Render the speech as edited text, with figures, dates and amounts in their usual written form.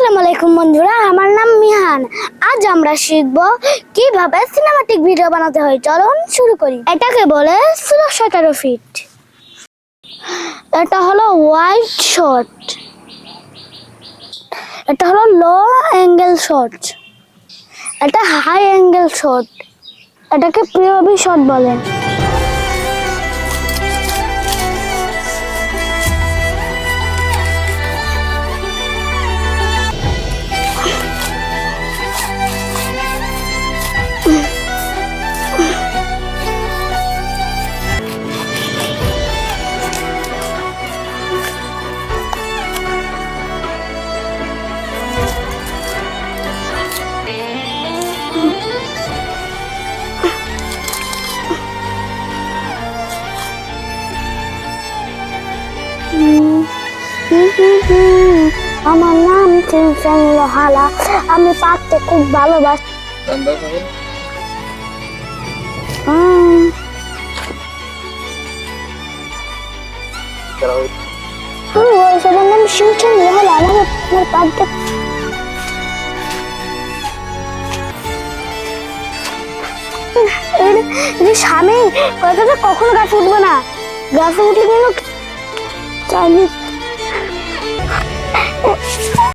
আসসালামু আলাইকুম বন্ধুরা, আমার নাম মিহান। আজ আমরা শিখব কিভাবে সিনেমাটিক ভিডিও বানাতে হয়। চলুন শুরু করি। এটাকে বলে স্লো শাটার ফিট। এটা হলো ওয়াইড শট, এটা হলো লো অ্যাঙ্গেল শট, এটা হাই অ্যাঙ্গেল শট, এটাকে পিওভি শট বলে। আমার নাম চিনচেন লোহালা, আমি পারতে খুব ভালোবাসি। সবার নাম চিনচেন লোহালা, আমার পারতে স্বামী কথাটা কখনো গাছে উঠবে না, গাছে উঠলে কিন্তু চাইনিজ